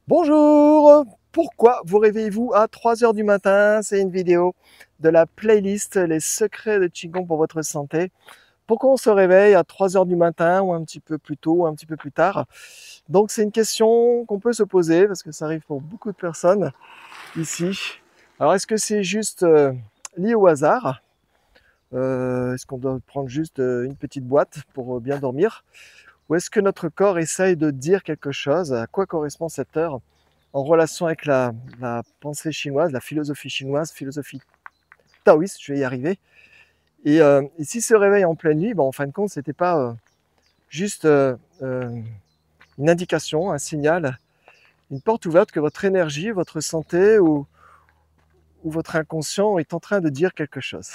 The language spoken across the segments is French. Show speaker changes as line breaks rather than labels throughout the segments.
Bonjour! Pourquoi vous réveillez-vous à 3 heures du matin? C'est une vidéo de la playlist Les secrets de Qigong pour votre santé. Pourquoi on se réveille à 3 heures du matin ou un petit peu plus tôt ou un petit peu plus tard? Donc c'est une question qu'on peut se poser parce que ça arrive pour beaucoup de personnes ici. Alors est-ce que c'est juste lié au hasard? Est-ce qu'on doit prendre juste une petite boîte pour bien dormir? Ou est-ce que notre corps essaye de dire quelque chose? À quoi correspond cette heure en relation avec la pensée chinoise, la philosophie chinoise, philosophie taoïste, je vais y arriver. Et si ce réveil en pleine nuit, ben, en fin de compte, c'était pas juste une indication, un signal, une porte ouverte que votre énergie, votre santé ou votre inconscient est en train de dire quelque chose.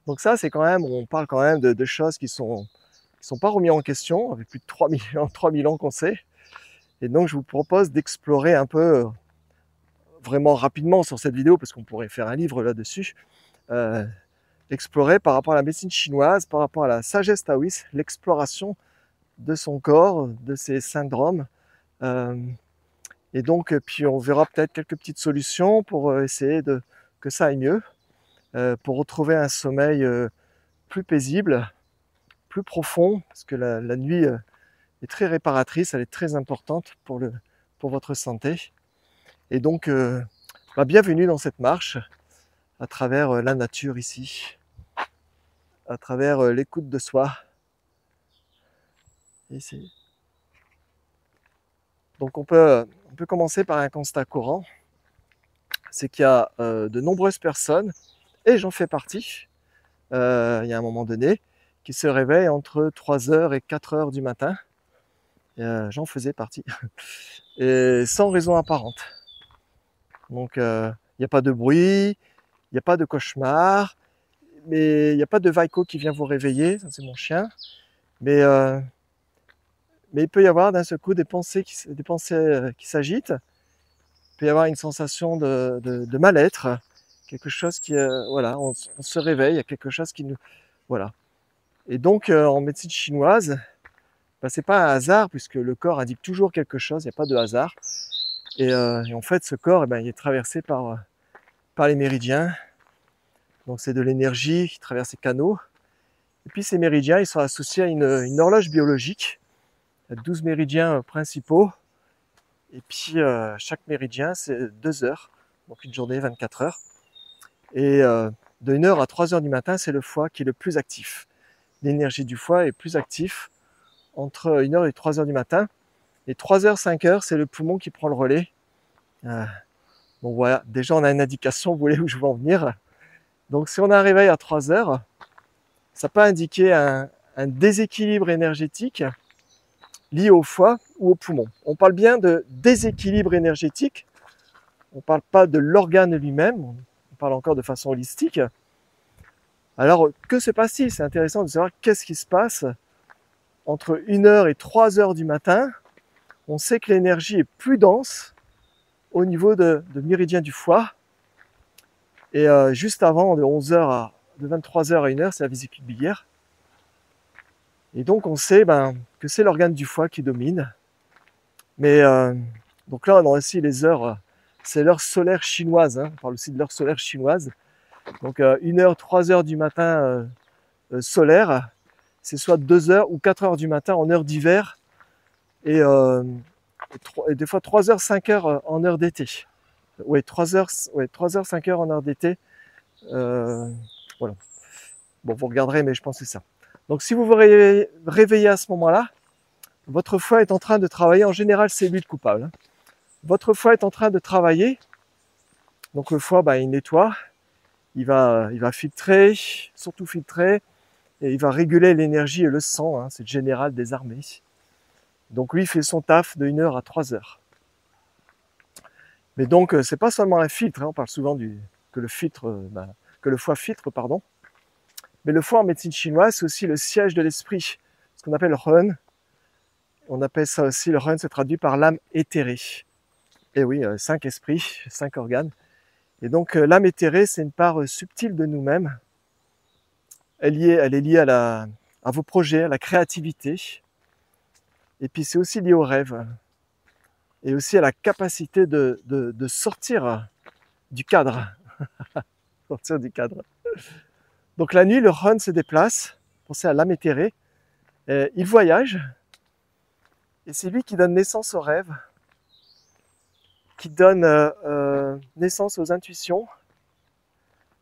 Donc ça, c'est quand même, on parle quand même de choses qui sont pas remis en question, avec plus de 3000 ans qu'on sait. Et donc, je vous propose d'explorer un peu, vraiment rapidement sur cette vidéo, parce qu'on pourrait faire un livre là-dessus, euh, explorer par rapport à la médecine chinoise, par rapport à la sagesse taoïste, l'exploration de son corps, de ses syndromes. Euh, et donc, puis on verra peut-être quelques petites solutions pour essayer que ça aille mieux, pour retrouver un sommeil plus paisible, plus profond, parce que la nuit est très réparatrice, elle est très importante pour votre santé. Et donc, bienvenue dans cette marche à travers la nature ici, à travers l'écoute de soi. Et donc on peut commencer par un constat courant, c'est qu'il y a de nombreuses personnes, et j'en fais partie, il y a un moment donné, qui se réveillent entre 3 heures et 4 heures du matin, j'en faisais partie, et sans raison apparente. Donc il n'y a pas de bruit, il n'y a pas de cauchemar, mais il n'y a pas de Vaiko qui vient vous réveiller, ça c'est mon chien, mais, euh, mais il peut y avoir d'un seul coup des pensées qui s'agitent. Il peut y avoir une sensation de mal-être, quelque chose qui, voilà, on se réveille, il y a quelque chose qui nous, voilà. Et donc, en médecine chinoise, ben, c'est pas un hasard puisque le corps indique toujours quelque chose, il n'y a pas de hasard. Et en fait, ce corps, eh ben, il est traversé par les méridiens. Donc, c'est de l'énergie qui traverse les canaux. Et puis, ces méridiens, ils sont associés à une horloge biologique. Il y a 12 méridiens principaux. Et puis, chaque méridien, c'est 2 heures. Donc, une journée, 24 heures. Et de 1 heure à 3 heures du matin, c'est le foie qui est le plus actif. L'énergie du foie est plus active entre 1 heure et 3 heures du matin. Et 3 heures, 5 heures, c'est le poumon qui prend le relais. Bon voilà, déjà on a une indication, vous voyez où je veux en venir. Donc si on a un réveil à 3 heures, ça peut indiquer un déséquilibre énergétique lié au foie ou au poumon. On parle bien de déséquilibre énergétique, on ne parle pas de l'organe lui-même, on parle encore de façon holistique. Alors, que se passe-t-il? C'est intéressant de savoir qu'est-ce qui se passe entre 1 heure et 3 heures du matin. On sait que l'énergie est plus dense au niveau de méridien du foie. Et juste avant, de 23 heures à 1 heure, c'est la vésicule biliaire. Et donc, on sait que c'est l'organe du foie qui domine. Mais donc là, on a aussi les heures, c'est l'heure solaire chinoise. Hein, on parle aussi de l'heure solaire chinoise. Donc, 1 heure, 3 heures du matin solaire, c'est soit 2 heures ou 4 heures du matin en heure d'hiver et, et des fois 3 heures, 5 heures en heure d'été. Oui, 3 heures, 5 heures en heure d'été. Voilà. Bon, vous regarderez, mais je pense que c'est ça. Donc, si vous vous réveillez à ce moment-là, votre foie est en train de travailler. En général, c'est lui le coupable. Hein. Votre foie est en train de travailler. Donc, le foie, il nettoie. Il va filtrer, surtout filtrer. Et il va réguler l'énergie et le sang. Hein, c'est le général des armées. Donc lui, il fait son taf de 1 heure à 3 heures. Mais donc, c'est pas seulement un filtre. Hein, on parle souvent que que le foie filtre, pardon. Mais le foie en médecine chinoise, c'est aussi le siège de l'esprit, ce qu'on appelle Ren. On appelle ça aussi, le Ren se traduit par l'âme éthérée. Et oui, 5 esprits, 5 organes. Et donc, l'âme éthérée, c'est une part subtile de nous-mêmes. Elle est liée à vos projets, à la créativité. Et puis, c'est aussi lié aux rêves. et aussi à la capacité de sortir du cadre. Sortir du cadre. Donc la nuit, le Rhône se déplace, pensez à l'Amétéré, il voyage, et c'est lui qui donne naissance aux rêves, qui donne naissance aux intuitions,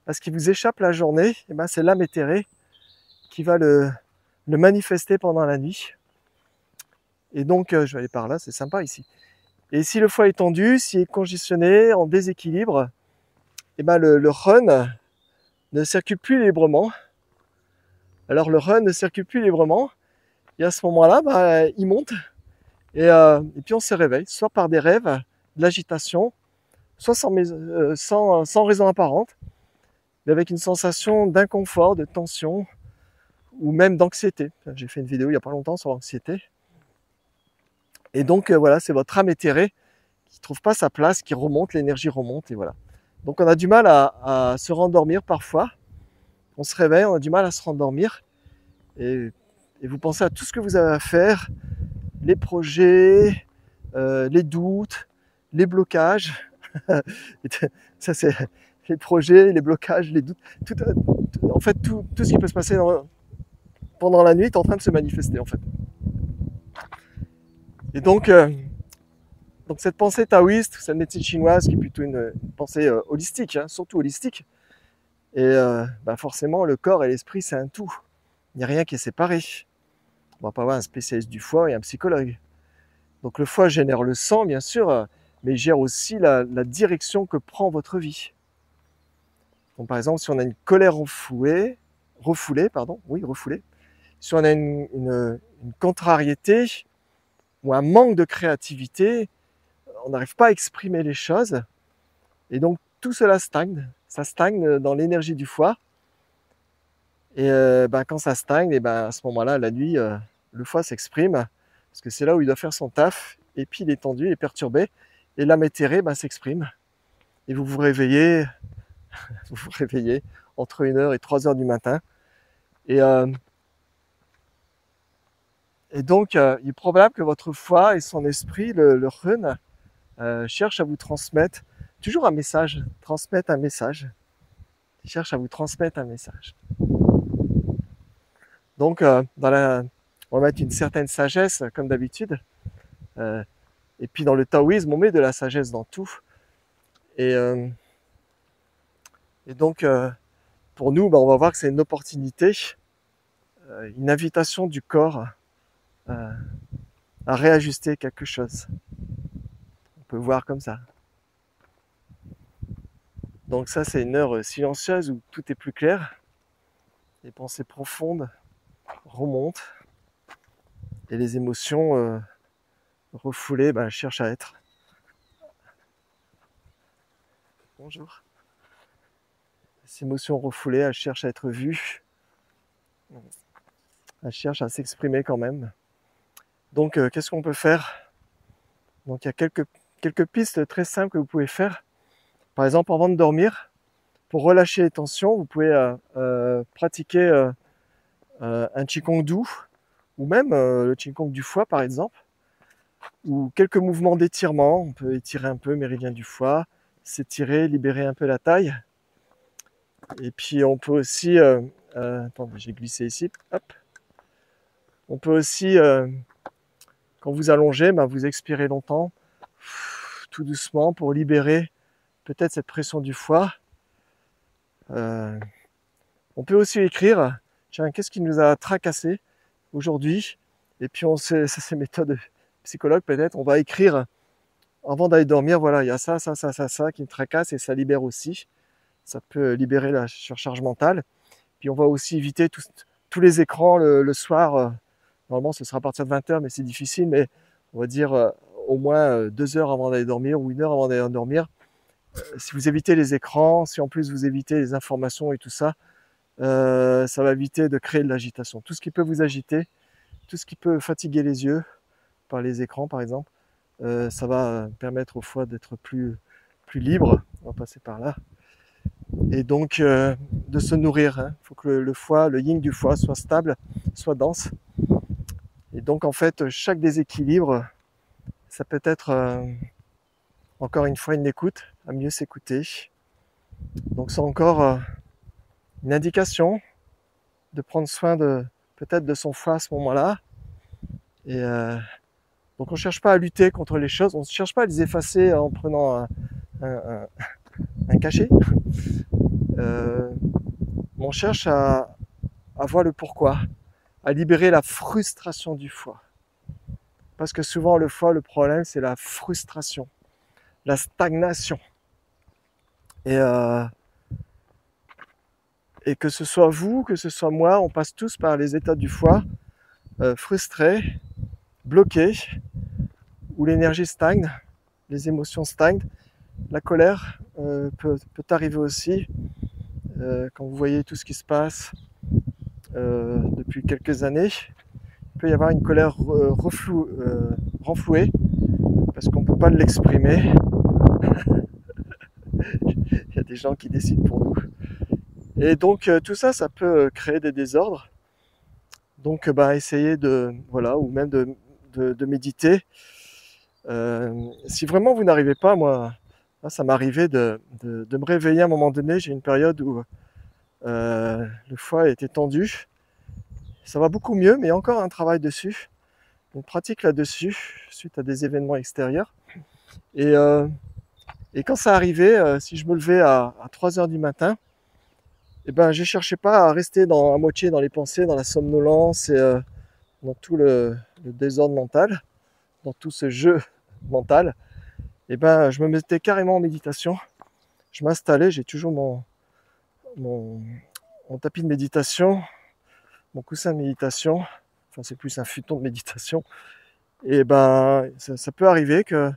parce qu'il vous échappe la journée, et ben c'est l'Amétéré qui va le manifester pendant la nuit. Et donc, je vais aller par là, c'est sympa ici. Et si le foie est tendu, s'il est congestionné, en déséquilibre, et ben le Rhône ne circule plus librement. Alors le Rhône ne circule plus librement, et à ce moment-là, bah, il monte, et puis on se réveille, soit par des rêves, de l'agitation, soit sans raison apparente, mais avec une sensation d'inconfort, de tension, ou même d'anxiété. J'ai fait une vidéo il n'y a pas longtemps sur l'anxiété. Et donc voilà, c'est votre âme éthérée qui ne trouve pas sa place, qui remonte, l'énergie remonte, et voilà. Donc on a du mal à se rendormir parfois. On se réveille, on a du mal à se rendormir. Et vous pensez à tout ce que vous avez à faire, les projets, les doutes, les blocages. Ça c'est les projets, les blocages, les doutes. En fait, tout ce qui peut se passer pendant la nuit est en train de se manifester en fait. Et donc cette pensée taoïste, cette médecine chinoise qui est plutôt une pensée holistique, hein, surtout holistique, et forcément le corps et l'esprit c'est un tout. Il n'y a rien qui est séparé. On ne va pas avoir un spécialiste du foie et un psychologue. Donc le foie génère le sang bien sûr, mais il gère aussi la direction que prend votre vie. Donc par exemple si on a une colère refoulée, si on a une contrariété ou un manque de créativité, on n'arrive pas à exprimer les choses, et donc tout cela stagne, ça stagne dans l'énergie du foie, et quand ça stagne, et à ce moment-là, la nuit, le foie s'exprime, parce que c'est là où il doit faire son taf, et puis il est tendu, il est perturbé, et l'âme éthérée s'exprime, et vous vous réveillez entre 1h et 3h du matin, et donc il est probable que votre foie et son esprit, le Rhône, cherche à vous transmettre toujours un message, Il cherche à vous transmettre un message. Donc, on va mettre une certaine sagesse, comme d'habitude. Et puis dans le taoïsme, on met de la sagesse dans tout. Et donc, pour nous, on va voir que c'est une opportunité, une invitation du corps à réajuster quelque chose. On peut voir comme ça. Donc ça, c'est une heure silencieuse où tout est plus clair. Les pensées profondes remontent. Et les émotions refoulées cherchent à être. Bonjour. Les émotions refoulées, elles cherchent à être vues. Elles cherchent à s'exprimer quand même. Donc qu'est-ce qu'on peut faire? Donc il y a quelques pistes très simples que vous pouvez faire. Par exemple, avant de dormir, pour relâcher les tensions, vous pouvez pratiquer un Qigong doux, ou même le Qigong du foie par exemple, ou quelques mouvements d'étirement. On peut étirer un peu le méridien du foie, s'étirer, libérer un peu la taille. Et puis on peut aussi, attendez, j'ai glissé ici, hop. On peut aussi, quand vous allongez, vous expirez longtemps, tout doucement, pour libérer peut-être cette pression du foie. On peut aussi écrire, tiens, qu'est-ce qui nous a tracassé aujourd'hui? Et puis ça c'est méthode psychologue peut-être, on va écrire avant d'aller dormir, voilà, il y a ça qui me tracasse, et ça libère aussi. Ça peut libérer la surcharge mentale. Puis on va aussi éviter tous les écrans le soir. Normalement ce sera à partir de 20h, mais c'est difficile, mais on va dire au moins 2 heures avant d'aller dormir, ou 1 heure avant d'aller dormir. Si vous évitez les écrans, si en plus vous évitez les informations et tout ça, ça va éviter de créer de l'agitation. Tout ce qui peut vous agiter, tout ce qui peut fatiguer les yeux, par les écrans par exemple, ça va permettre au foie d'être plus libre. On va passer par là. Et donc de se nourrir. Il faut que le foie, le yin du foie soit stable, soit dense. Et donc en fait, chaque déséquilibre, ça peut être encore une fois une écoute, à mieux s'écouter. Donc c'est encore une indication de prendre soin peut-être de son foie à ce moment-là. Et donc on ne cherche pas à lutter contre les choses, on ne cherche pas à les effacer en prenant un cachet. On cherche à voir le pourquoi, à libérer la frustration du foie. Parce que souvent le foie, le problème, c'est la frustration, la stagnation. Et que ce soit vous, que ce soit moi, on passe tous par les états du foie, frustrés, bloqués, où l'énergie stagne, les émotions stagnent. La colère peut arriver aussi, quand vous voyez tout ce qui se passe depuis quelques années. Il peut y avoir une colère renflouée, parce qu'on ne peut pas l'exprimer. Il y a des gens qui décident pour nous. Et donc tout ça, ça peut créer des désordres. Donc essayez voilà, ou même de méditer. Si vraiment vous n'arrivez pas, moi ça m'est arrivé de me réveiller à un moment donné. J'ai une période où le foie était tendu. Ça va beaucoup mieux, mais il y a encore un travail dessus. Une pratique là-dessus, suite à des événements extérieurs. Et quand ça arrivait, si je me levais à 3 heures du matin, je ne cherchais pas à rester à moitié dans les pensées, dans la somnolence et dans tout le désordre mental, dans tout ce jeu mental. Je me mettais carrément en méditation. Je m'installais, j'ai toujours mon tapis de méditation, mon coussin de méditation. Enfin, c'est plus un futon de méditation. Et ça peut arriver qu'à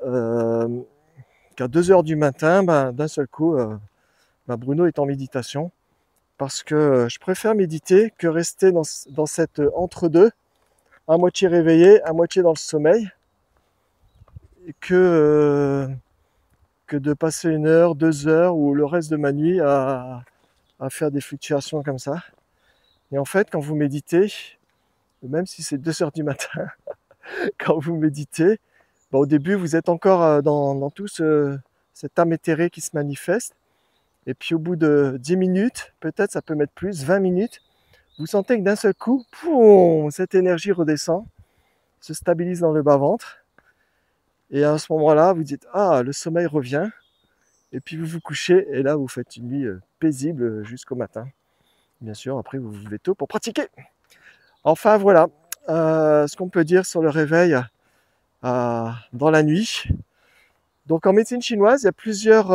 2 heures du matin, d'un seul coup, Bruno est en méditation. Parce que je préfère méditer que rester dans cette entre-deux, à moitié réveillé, à moitié dans le sommeil, que de passer 1 heure, 2 heures ou le reste de ma nuit à faire des fluctuations comme ça. Et en fait, quand vous méditez, même si c'est 2 heures du matin, quand vous méditez, au début, vous êtes encore dans tout cette âme éthérée qui se manifeste. Et puis au bout de 10 minutes, peut-être ça peut mettre plus, 20 minutes, vous sentez que d'un seul coup, poum, cette énergie redescend, se stabilise dans le bas-ventre. Et à ce moment-là, vous dites, ah, le sommeil revient. Et puis vous vous couchez, et là, vous faites une nuit paisible jusqu'au matin. Bien sûr, après, vous vous levez tôt pour pratiquer. Enfin, voilà ce qu'on peut dire sur le réveil dans la nuit. Donc en médecine chinoise, il y a plusieurs,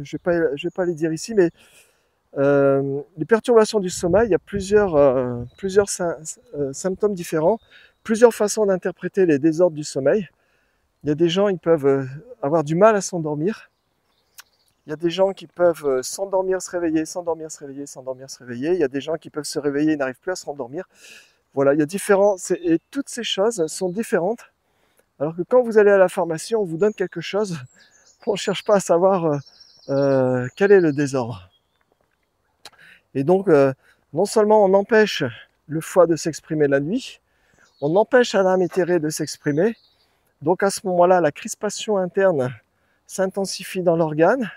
je vais pas les dire ici, mais les perturbations du sommeil, il y a plusieurs symptômes différents, plusieurs façons d'interpréter les désordres du sommeil. Il y a des gens, ils peuvent avoir du mal à s'endormir. Il y a des gens qui peuvent s'endormir, se réveiller, s'endormir, se réveiller, s'endormir, se réveiller. Il y a des gens qui peuvent se réveiller et n'arrivent plus à se rendormir. Voilà, il y a différents, et toutes ces choses sont différentes. Alors que quand vous allez à la pharmacie, on vous donne quelque chose, on ne cherche pas à savoir quel est le désordre. Et donc, non seulement on empêche le foie de s'exprimer la nuit, on empêche à l'âme éthérée de s'exprimer. Donc à ce moment-là, la crispation interne s'intensifie dans l'organe,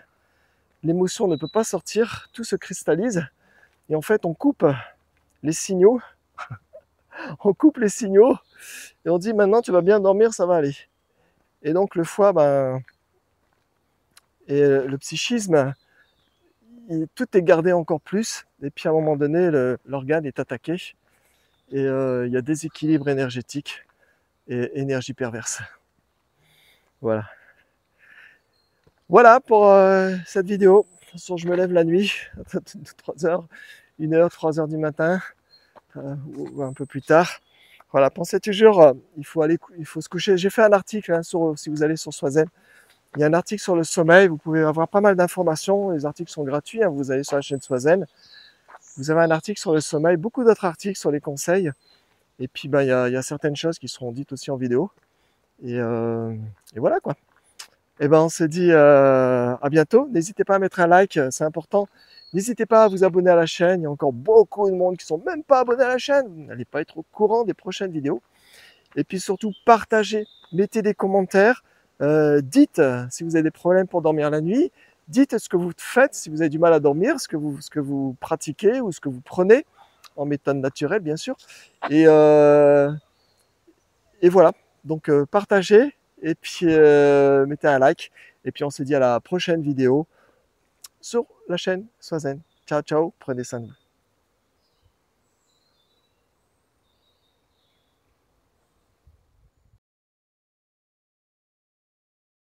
l'émotion ne peut pas sortir, tout se cristallise, et en fait on coupe les signaux, et on dit maintenant tu vas bien dormir, ça va aller. Et donc le foie, et le psychisme, tout est gardé encore plus, et puis à un moment donné, l'organe est attaqué, et il y a déséquilibre énergétique et énergie perverse. Voilà. Voilà pour cette vidéo. De toute façon, je me lève la nuit, 3 heures, 1 heure, 3 heures du matin, ou un peu plus tard. Voilà, pensez toujours, il faut se coucher. J'ai fait un article, si vous allez sur Swazen, il y a un article sur le sommeil, vous pouvez avoir pas mal d'informations, les articles sont gratuits, vous allez sur la chaîne Swazen, vous avez un article sur le sommeil, beaucoup d'autres articles sur les conseils, et puis il y a certaines choses qui seront dites aussi en vidéo, et voilà quoi. Et on se dit à bientôt, n'hésitez pas à mettre un like, c'est important, n'hésitez pas à vous abonner à la chaîne, il y a encore beaucoup de monde qui sont même pas abonnés à la chaîne, vous n'allez pas être au courant des prochaines vidéos. Et puis surtout, partagez, mettez des commentaires, dites si vous avez des problèmes pour dormir la nuit, dites ce que vous faites si vous avez du mal à dormir, ce que vous pratiquez ou ce que vous prenez, en méthode naturelle bien sûr. Et, et voilà, donc partagez et puis mettez un like. Et puis on se dit à la prochaine vidéo sur la chaîne Sois Zen. Ciao, ciao, prenez soin de vous.